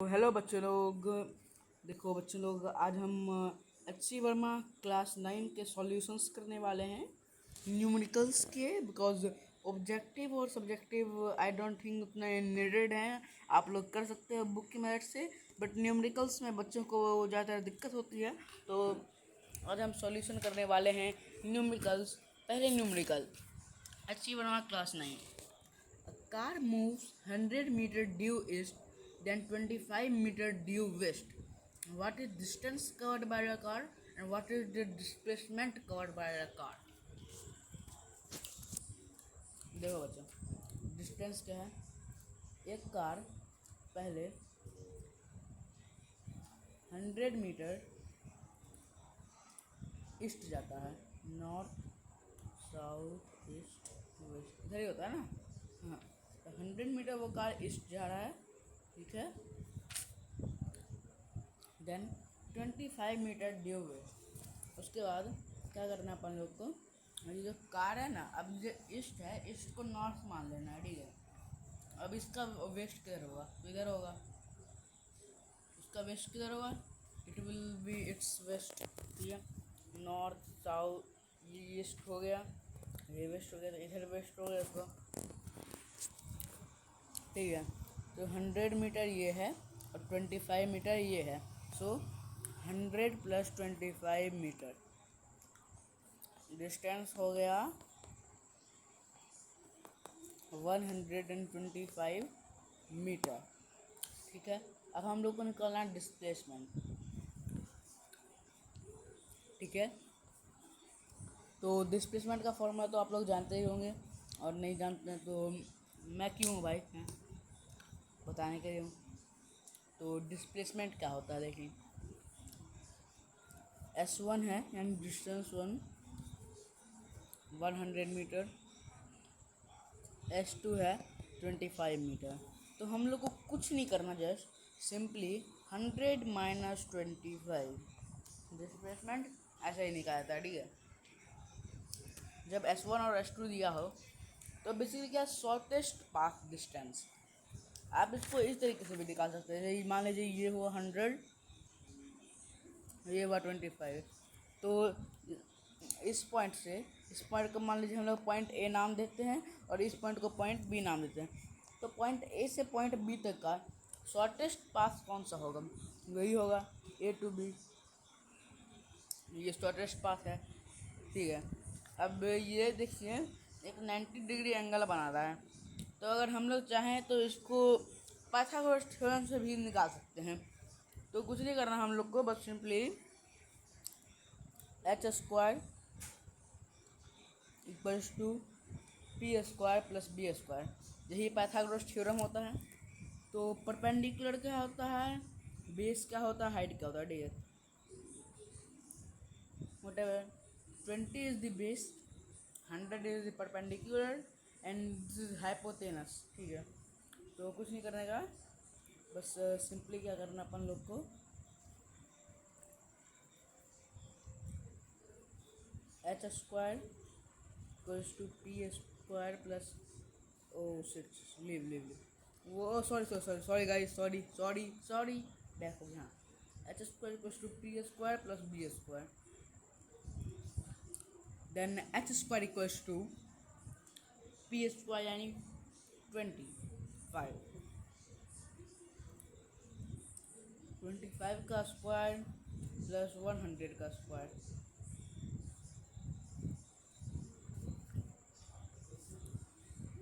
Hello बच्चों लोग। देखो बच्चों लोग, आज हम एच.सी. वर्मा क्लास 9 के सॉल्यूशंस करने वाले हैं न्यूमेरिकल्स के। बिकॉज ऑब्जेक्टिव और सब्जेक्टिव आई डोंट थिंक उतने नीडेड हैं, आप लोग कर सकते हो बुक की मदद से। बट न्यूमेरिकल्स में बच्चों को ज़्यादा दिक्कत होती है, तो आज हम सॉल्यूशन करने वाले हैं न्यूमेरिकल्स। पहले numerical H C. Verma class 9। A car moves 100 meter due east, then 25 meter due west. What is distance covered by the car and what is the displacement covered by the car? देखो बच्चों, distance क्या है। एक car पहले 100 metre east जाता है, north south east west इधर ही होता है ना। हाँ, तो 100 मीटर वो कार ईस्ट जा रहा है, ठीक है। Then 25 metre due west. उसके बाद क्या करना है अपन लोग को, ये जो कार है ना, अब जो ईस्ट है, ईस्ट को नॉर्थ मान लेना है, ठीक है। अब इसका वेस्ट किधर होगा, तो इधर होगा। इसका वेस्ट किधर होगा, it will be its west, ठीक है। नॉर्थ साउथ ये ईस्ट हो गया, ये वेस्ट हो गया, तो इधर वेस्ट हो गया इसको, ठीक है। तो 100 मीटर ये है और 25 मीटर ये है, सो 100 प्लस 25 मीटर डिस्टेंस हो गया 125 मीटर, ठीक है। अब हम लोग को निकालना है डिस्प्लेसमेंट, ठीक है। तो डिस्प्लेसमेंट का फॉर्मूला तो आप लोग जानते ही होंगे, और नहीं जानते हैं तो मैं क्यों हूँ भाई, बताने के लिए हूँ। तो डिस्प्लेसमेंट क्या होता है, देखिए S1 है यानी डिस्टेंस 100 मीटर, S2 है 25 मीटर। तो हम लोग को कुछ नहीं करना, जस्ट सिंपली 100 माइनस 25 डिस्प्लेसमेंट ऐसा ही निकाला था, ठीक है। जब S1 और S2 दिया हो तो बेसिकली क्या, शॉर्टेस्ट पाथ डिस्टेंस। आप इसको इस तरीके से भी निकाल सकते हैं, मान लीजिए ये हुआ 100, ये हुआ 25। तो इस पॉइंट से इस पॉइंट को मान लीजिए हम लोग पॉइंट ए नाम देते हैं और इस पॉइंट को पॉइंट बी नाम देते हैं। तो पॉइंट ए से पॉइंट बी तक का शॉर्टेस्ट पाथ कौन सा होगा, वही होगा ए टू बी, ये शॉर्टेस्ट पाथ है, ठीक है। अब ये देखिए एक 90 डिग्री एंगल बना रहा है, तो अगर हम लोग चाहें तो इसको पाइथागोरस थ्योरम से भी निकाल सकते हैं। तो कुछ नहीं करना हम लोग को, बस simply H square equals to P square plus B square, यही पाइथागोरस थ्योरम होता है। तो परपेंडिकुलर क्या होता है, बेस क्या होता है, हाइट क्या होता है, ठीक है। whatever 20 is the base, 100 is the perpendicular and this is hypotenuse, ठीक है। तो कुछ नहीं करने का, बस सिंपली क्या करना अपन लोग को, H square equals to P square plus oh six live वो सॉरी गाइस, सॉरी बैक हो गया। H square equals to P square plus B square, then H square equals to P square यानी 25 का स्क्वायर प्लस 100 का square,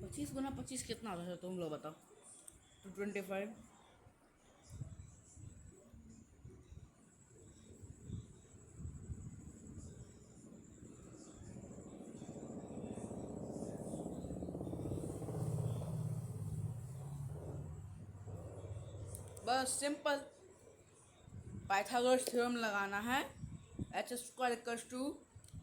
25 गुना 25 कितना होता है तुम लोग बताओ, 225। बस सिंपल पाइथागोरस थ्योरम लगाना है। H square equals to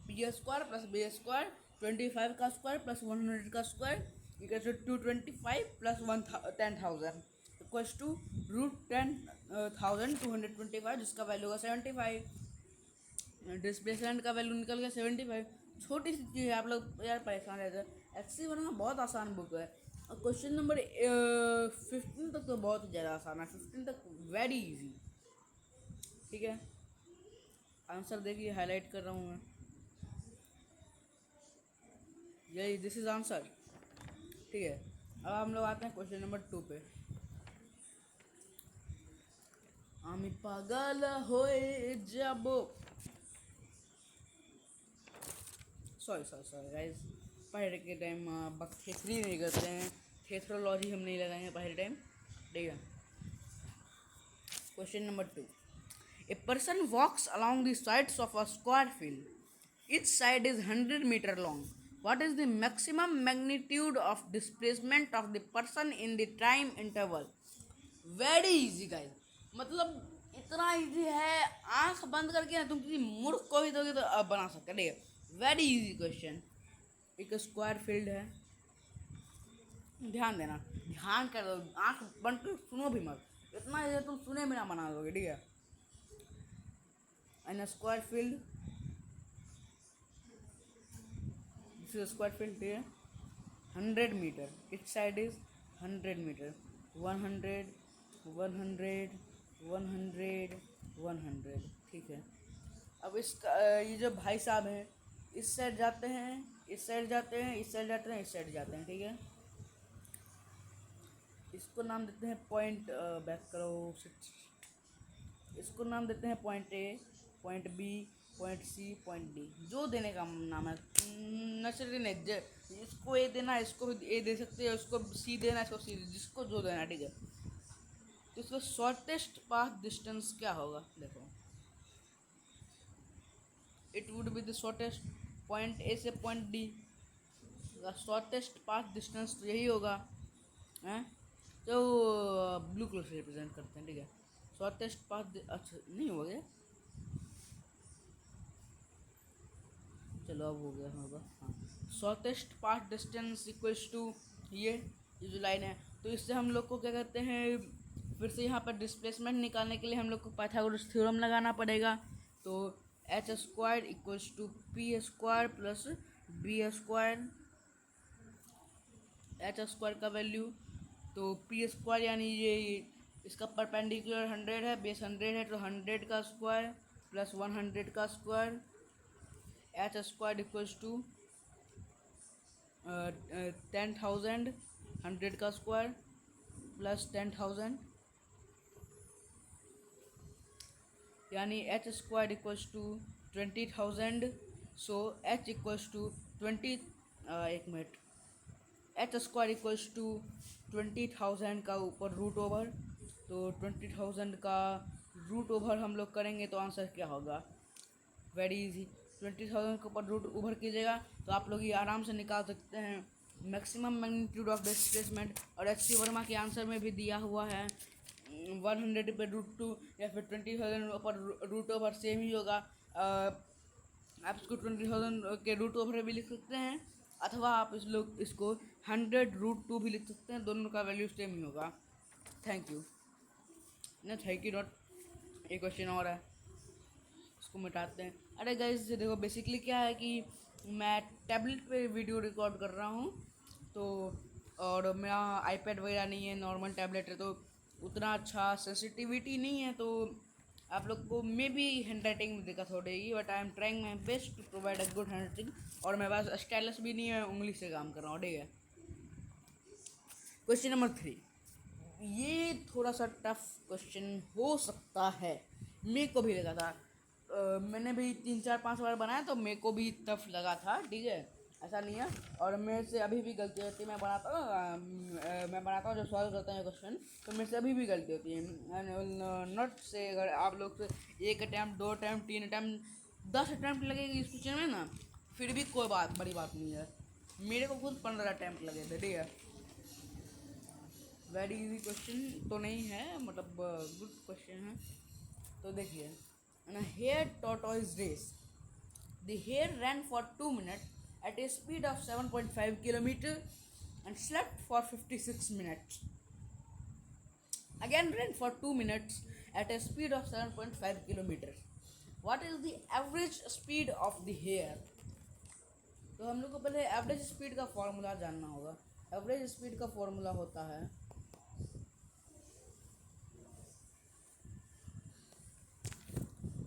P square plus B square, 25 का स्क्वायर प्लस 100 का square equals to 225 plus 10,000 equals to √10,225, जिसका वैल्यू होगा 75। डिस्प्लेसमेंट का वैल्यू निकल गया 75। छोटी सी चीज़ है, आप लोग यार परेशान रहते हैं। एच.सी. वर्मा बहुत आसान बुक है, क्वेश्चन नंबर 15 तक तो बहुत ज़्यादा आसान है, 15 तक वेरी इजी। ठीक है, आंसर देखिए, हाईलाइट कर रहा हूँ मैं, यही दिस इज आंसर। ठीक है, अब हम लोग आते हैं क्वेश्चन नंबर 2 पे। আমি পাগল হয়ে যাব, सॉरी गाइस, पढ़ने के टाइम बकथेसरी नहीं करते हैं, थेथरोलॉजी हम नहीं लगाएंगे पढ़ने टाइम। ठीक है, question number 2। A person walks along the sides of a square field, each side is 100 meter long. What is the maximum magnitude of displacement of the person in the time interval? Very easy guys, मतलब इतना easy है, आंख बंद करके ना तुम किसी मूर्ख को भी दोगे तो अब बना सकते हैं। ठीक है, वेरी इजी क्वेश्चन। एक स्क्वायर फील्ड है, ध्यान देना, ध्यान कर दो, आंख बंद कर सुनो भी मत, इतना इजी तुम सुने बिना बना दोगे। ठीक है, an square field, this is square field. ठीक है, 100 metre, it side is 100 metre, 100 100 100 100। ठीक है, अब इसका ये जो भाई साहब हैं, इस साइड जाते हैं, इस साइड जाते हैं, इस साइड जाते हैं, इस साइड जाते हैं। ठीक है, इसको नाम देते हैं पॉइंट, बैक करो, इसको नाम देते हैं point A, point B, point C, point D, जो देने का नाम है नेचुरली नहीं, इसको ए देना, इसको ए दे सकते हैं, उसको सी देना, इसको सी, जिसको जो देना। ठीक है, तो इसका शॉर्टेस्ट पाथ डिस्टेंस क्या होगा, देखो, it would be the shortest point A से point D, shortest path distance तो यही होगा, हैं, जो ब्लू कलर से रिप्रेजेंट करते हैं। ठीक है, शॉर्टेस्ट पाथ, अच्छा नहीं हो गया, चलो अब हो गया होगा, हाँ, shortest path distance equals to ये जो लाइन है, तो इससे हम लोग को क्या कहते हैं, फिर से यहाँ पर डिस्प्लेसमेंट निकालने के लिए हम लोग को पाइथागोरस थ्योरम लगाना पड़ेगा। तो H square equals to P square plus B square, H square का वैल्यू, तो पी स्क्वायर यानी ये इसका परपेंडिकुलर 100 है, बेस 100 है, तो 100 का स्क्वायर प्लस 100 का square, H square equals to 10,000, 100 का स्क्वायर प्लस 10,000, यानी H square equals to 20,000। So H equals to 20, एक मिनट, एच स्क्वायर इक्वल्स टू 20,000 का ऊपर रूट ओवर, तो 20,000 का रूट ओवर हम लोग करेंगे तो आंसर क्या होगा, वेरी इजी, 20,000 के ऊपर रूट ओवर कीजिएगा तो आप लोग ये आराम से निकाल सकते हैं मैक्सिमम मैग्नीट्यूड ऑफ डिस्प्लेसमेंट। और एच सी वर्मा के आंसर में भी दिया हुआ है 100 पे √2 या फिर 20,000 ऊपर रूट ओवर, सेम ही होगा। आप इसको 20,000 के रूट ओवर भी लिख सकते हैं, अथवा आप इसको 100 √2 भी लिख सकते हैं, दोनों का वैल्यू सेम ही होगा। थैंक यू, नहीं थैंक यू नॉट, एक क्वेश्चन और है, इसको मिटाते हैं। अरे गाइस देखो, बेसिकली क्या है कि मैं टैबलेट पे वीडियो रिकॉर्ड कर रहा हूँ, तो और मेरा आईपैड वगैरह नहीं है, नॉर्मल टैबलेट है, तो उतना अच्छा सेंसिटिविटी नहीं है, तो आप लोग को मे बी हैंड राइटिंग में दिक्कत हो रहेगी, but I am trying my best to provide a good handwriting. और मेरे पास स्टाइलस भी नहीं है, उंगली से काम कर रहा हूँ। ठीक है, क्वेश्चन नंबर 3, ये थोड़ा सा टफ क्वेश्चन हो सकता है, मेरे को भी लगा था, मैंने भी 3-4-5 बार बनाया तो मेरे को भी टफ लगा था। ठीक है, ऐसा नहीं है, और मेरे से अभी भी गलती होती है, मैं बनाता हूँ जब सॉल्व करता हूँ क्वेश्चन, तो मेरे से अभी भी गलती होती है। नॉट से अगर आप लोग से 1 अटैम्प्ट 2 अटैम्प्ट 3 अटैम्प्ट 10 अटैम्प्ट लगेगी इस क्वेश्चन में ना, फिर भी कोई बड़ी बात नहीं है, मेरे को खुद 15 अटैम्प्ट लगे थे। ठीक है, वेरी इजी क्वेश्चन तो नहीं है, मतलब गुड क्वेश्चन है। तो देखिए, in a hare tortoise race, the hare ran for 2 minutes at a speed of 7.5 kilometer and slept for 56 minutes. Again ran for 2 minutes at a speed of 7.5 kilometer. What is the average speed of the hare? तो हम लोग को पहले average speed का formula जानना होगा। Average speed का formula होता है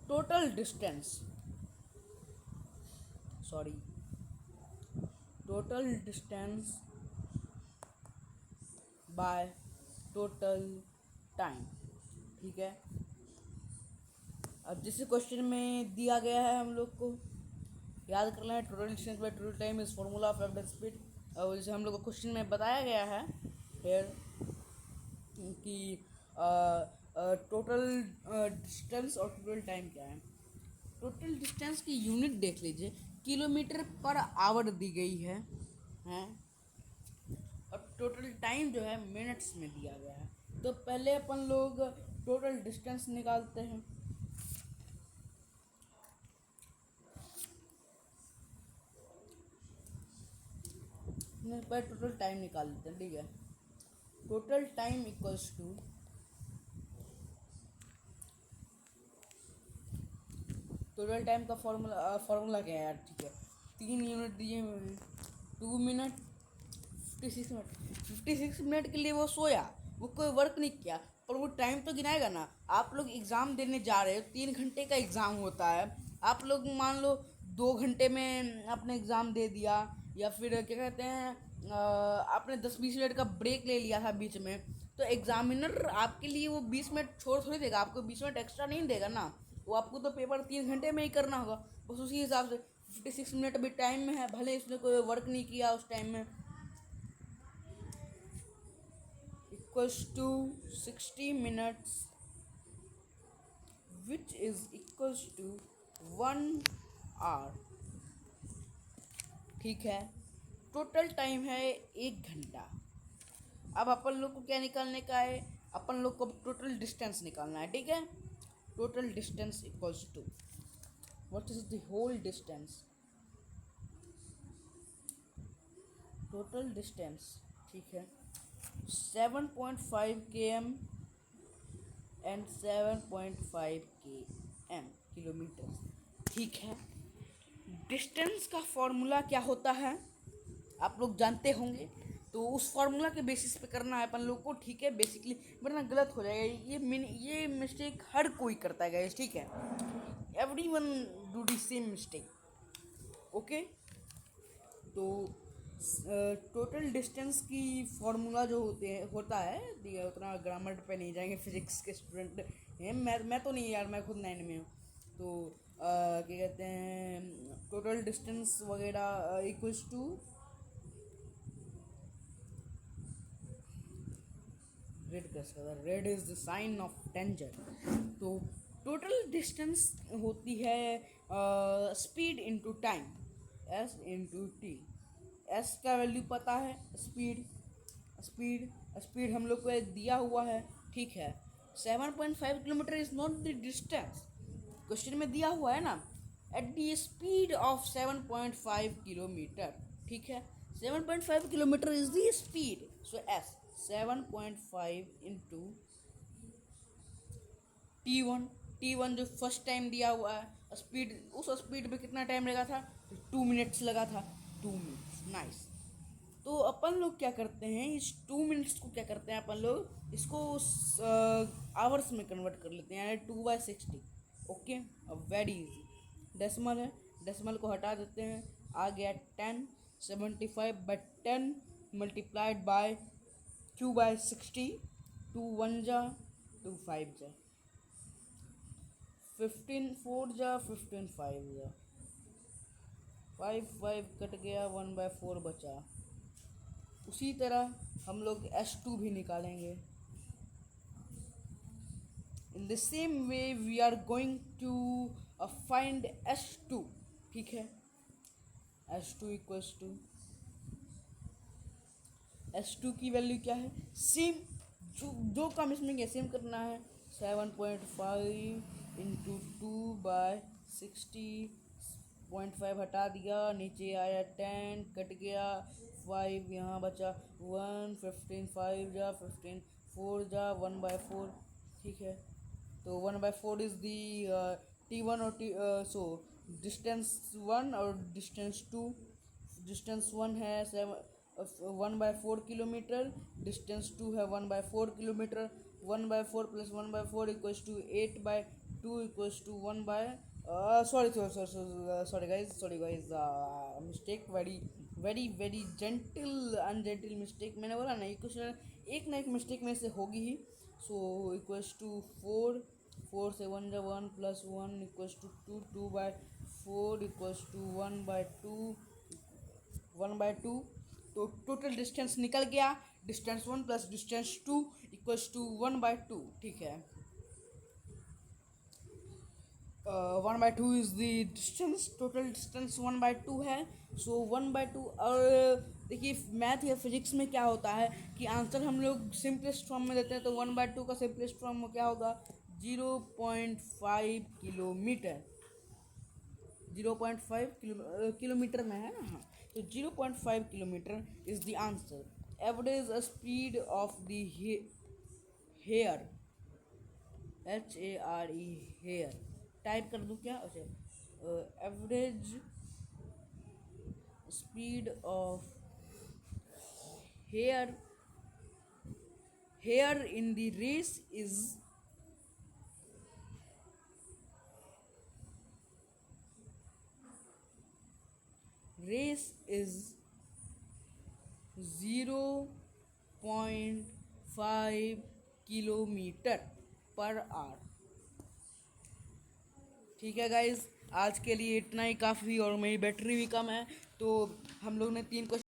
total distance by total time. ठीक है, अब जैसे क्वेश्चन में दिया गया है हम लोग को याद करना है total distance by total time is formula of average speed. और जैसे हम लोग को क्वेश्चन में बताया गया है फिर कि टोटल डिस्टेंस और टोटल टाइम क्या है। टोटल डिस्टेंस की यूनिट देख लीजिए, किलोमीटर पर आवर दी गई है और टोटल टाइम जो है मिनट्स में दिया गया है। तो पहले अपन लोग टोटल डिस्टेंस निकालते हैं। पर टोटल टाइम निकाल लेते हैं। ठीक है, total time equals to total time का फॉर्मूला क्या है यार। ठीक है, 3 यूनिट दिए हुए हैं, 2 मिनट 56 मिनट के लिए वो सोया, वो कोई वर्क नहीं किया, पर वो टाइम तो गिनाएगा ना। आप लोग एग्ज़ाम देने जा रहे हो, 3 घंटे का एग्ज़ाम होता है, आप लोग मान लो 2 घंटे में अपने एग्ज़ाम दे दिया, या फिर क्या कहते हैं आपने 10-20 मिनट का ब्रेक ले लिया था बीच में, तो एग्जामिनर आपके लिए वो 20 मिनट छोड़ थोड़ी देगा, आपको 20 मिनट एक्स्ट्रा नहीं देगा ना। वो आपको तो पेपर 3 घंटे में ही करना होगा, बस उसी हिसाब से 56 मिनट अभी टाइम में है, भले इसने कोई वर्क नहीं किया उस टाइम में। Equals to 60 minutes which is equals to 1 hour. ठीक है, टोटल टाइम है 1 घंटा। अब अपन लोग को क्या निकालने का है, अपन लोग को टोटल डिस्टेंस निकालना है। ठीक है, total distance equals to what is the whole distance, total distance. ठीक है, 7.5 km एंड 7.5 km किलोमीटर। ठीक है, डिस्टेंस का फॉर्मूला क्या होता है आप लोग जानते होंगे, तो उस फार्मूला के बेसिस पे करना है अपन लोग को। ठीक है, बेसिकली वरना गलत हो जाएगा। ये मिस्टेक हर कोई करता है गाइस। ठीक है, everyone do the same mistake. Okay, तो टोटल डिस्टेंस की फॉर्मूला जो होता है दिया, उतना ग्रामर पे नहीं जाएंगे, फिजिक्स के स्टूडेंट हैं। मैं तो नहीं यार, मैं खुद 9 में हूँ। तो क्या कहते हैं टोटल डिस्टेंस वगैरह इक्वल्स टू रेड का red is the sign of danger. तो टोटल डिस्टेंस होती है speed into time, S into T. S का वैल्यू पता है, स्पीड स्पीड स्पीड हम लोग को दिया हुआ है। ठीक है, 7.5 kilometre is not the distance, question में दिया हुआ है ना, at the speed of 7.5 kilometre. ठीक है, 7.5 kilometre is the speed, so S 7.5 into T one जो फर्स्ट टाइम दिया हुआ है स्पीड, उस स्पीड पे कितना टाइम लगा था, तो 2 मिनट्स लगा था, 2 मिनट्स। नाइस। तो अपन लोग क्या करते हैं, इस 2 मिनट्स को क्या करते हैं अपन लोग, इसको आवर्स में कन्वर्ट कर लेते हैं, यानी 2/60। ओके, अब वेरी इजी, डेसिमल है, डेसिमल को हटा देते हैं, आ गया 10। 75/10 मल्टीप्लाइड बाय 2/60, 2 1 जा 2 5 जा 15 4 जा 15 5 जा 5 5 कट गया, 1/4 बचा। उसी तरह हम लोग S2 भी निकालेंगे। In the same way we are going to find S2। ठीक है, S2 इक्वल्स टू S2 की वैल्यू क्या है, सेम जो काम इसमें सेम करना है। 7.5 इंटू 2/60.5 हटा दिया, नीचे आया 10 कट गया, 5 यहाँ बचा, 1 15 5 जा 15 4 जा 1/4। ठीक है, तो 1/4 इज दी T1 और डिस्टेंस 1 और डिस्टेंस 2। डिस्टेंस 1 है 1/4 किलोमीटर, डिस्टेंस 2 है 1/4 kilometre, 1/4 plus 1/4 equals to 8/2 equals to 1 by sorry guys mistake, very very very gentle ungentle mistake, मैंने बोला ना ये क्वेश्चन एक ना एक मिस्टेक में से होगी ही। सो इक्वल्स टू 4 से 1 जा 1 plus 1 equals to 2/4 equals to 1/2। तो टोटल डिस्टेंस निकल गया, distance 1 plus distance 2 equals to 1/2, ठीक है। 1/2 is the distance, total distance 1/2 है। सो 1/2, और देखिए मैथ या फिजिक्स में क्या होता है कि आंसर हम लोग सिंपलेस्ट फॉर्म में देते हैं, तो 1/2 का सिंपलेस्ट फॉर्म में क्या होगा, 0.5 किलोमीटर, 0.5 किलोमीटर में है ना, हाँ। तो 0.5 kilometre is the answer. Average speed of the hare, HARE, hare type कर दूं क्या, अच्छा, average speed of hare in the race is 0.5 kilometre per hour. ठीक है गाइज, आज के लिए इतना ही काफ़ी, और मेरी बैटरी भी कम है, तो हम लोग ने 3 क्वेश्चन